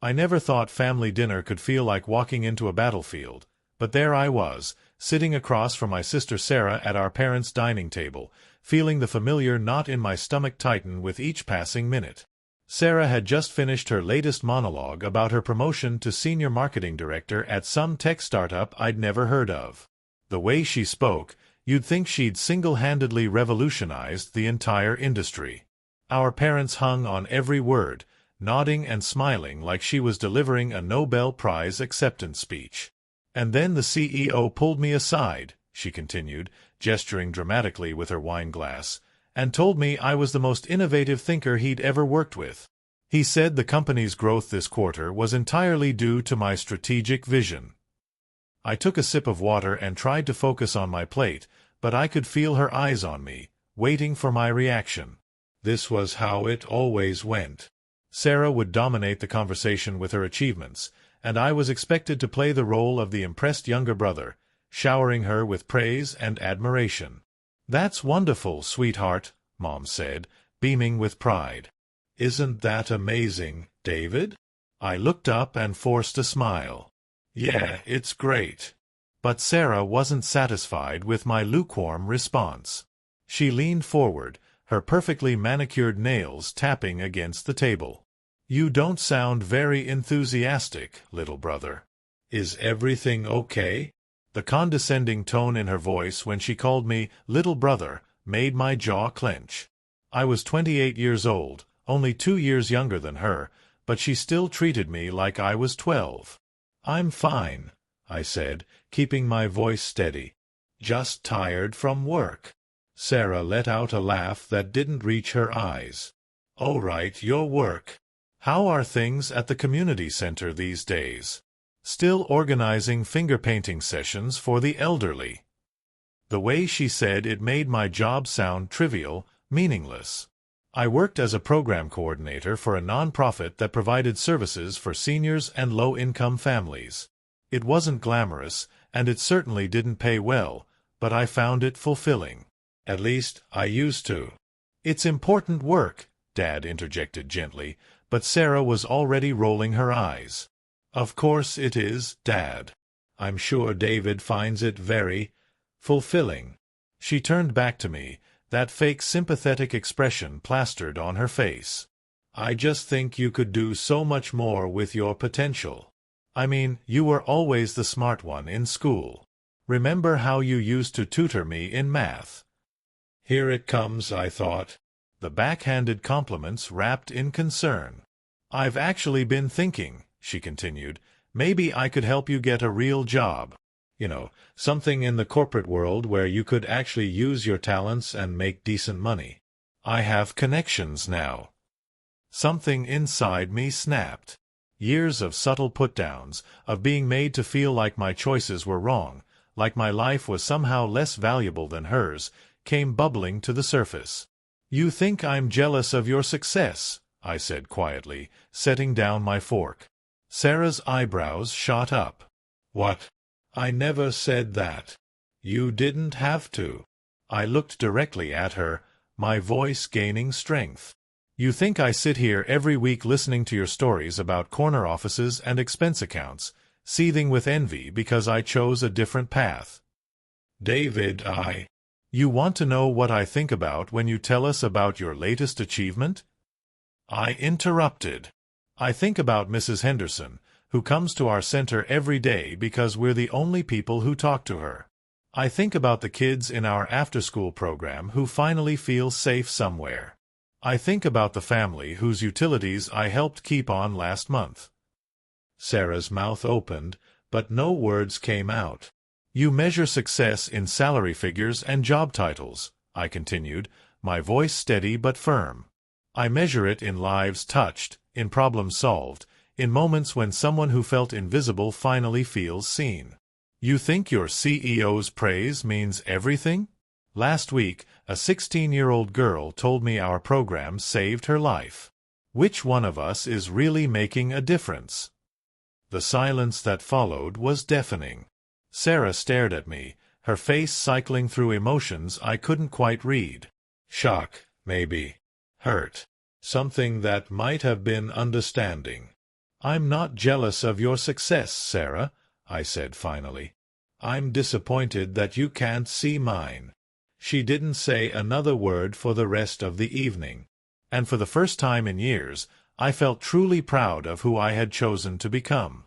I never thought family dinner could feel like walking into a battlefield, but there I was, sitting across from my sister Sarah at our parents' dining table, feeling the familiar knot in my stomach tighten with each passing minute. Sarah had just finished her latest monologue about her promotion to senior marketing director at some tech startup I'd never heard of. The way she spoke, you'd think she'd single-handedly revolutionized the entire industry. Our parents hung on every word, nodding and smiling like she was delivering a Nobel Prize acceptance speech. And then the CEO pulled me aside, she continued, gesturing dramatically with her wine glass, and told me I was the most innovative thinker he'd ever worked with. He said the company's growth this quarter was entirely due to my strategic vision. I took a sip of water and tried to focus on my plate, but I could feel her eyes on me, waiting for my reaction. This was how it always went. Sarah would dominate the conversation with her achievements, and I was expected to play the role of the impressed younger brother, showering her with praise and admiration. "That's wonderful, sweetheart," Mom said, beaming with pride. "Isn't that amazing, David?" I looked up and forced a smile. "Yeah, it's great." But Sarah wasn't satisfied with my lukewarm response. She leaned forward, her perfectly manicured nails tapping against the table. "You don't sound very enthusiastic, little brother. Is everything okay?" The condescending tone in her voice when she called me little brother made my jaw clench. I was 28 years old, only 2 years younger than her, but she still treated me like I was 12. "I'm fine," I said, keeping my voice steady. "Just tired from work." Sarah let out a laugh that didn't reach her eyes. "Oh right, your work. How are things at the community center these days? Still organizing finger-painting sessions for the elderly?" The way she said it made my job sound trivial, meaningless. I worked as a program coordinator for a nonprofit that provided services for seniors and low-income families. It wasn't glamorous, and it certainly didn't pay well, but I found it fulfilling. At least, I used to. "It's important work," Dad interjected gently, but Sarah was already rolling her eyes. "Of course it is, Dad. I'm sure David finds it very fulfilling." She turned back to me, that fake sympathetic expression plastered on her face. "I just think you could do so much more with your potential. I mean, you were always the smart one in school. Remember how you used to tutor me in math?" Here it comes, I thought. The backhanded compliments wrapped in concern. "I've actually been thinking," she continued, "maybe I could help you get a real job. You know, something in the corporate world where you could actually use your talents and make decent money. I have connections now." Something inside me snapped. Years of subtle put-downs, of being made to feel like my choices were wrong, like my life was somehow less valuable than hers, came bubbling to the surface. "You think I'm jealous of your success," I said quietly, setting down my fork. Sarah's eyebrows shot up. "What? I never said that. You didn't have to." I looked directly at her, my voice gaining strength. "You think I sit here every week listening to your stories about corner offices and expense accounts, seething with envy because I chose a different path?" "David, You want to know what I think about when you tell us about your latest achievement?" I interrupted. "I think about Mrs. Henderson, who comes to our center every day because we're the only people who talk to her. I think about the kids in our after-school program who finally feel safe somewhere. I think about the family whose utilities I helped keep on last month." Sarah's mouth opened, but no words came out. "You measure success in salary figures and job titles," I continued, my voice steady but firm. "I measure it in lives touched, in problems solved, in moments when someone who felt invisible finally feels seen. You think your CEO's praise means everything? Last week, a 16-year-old girl told me our program saved her life. Which one of us is really making a difference?" The silence that followed was deafening. Sarah stared at me, her face cycling through emotions I couldn't quite read. Shock, maybe. Hurt. Something that might have been understanding. "I'm not jealous of your success, Sarah," I said finally. "I'm disappointed that you can't see mine." She didn't say another word for the rest of the evening, and for the first time in years I felt truly proud of who I had chosen to become.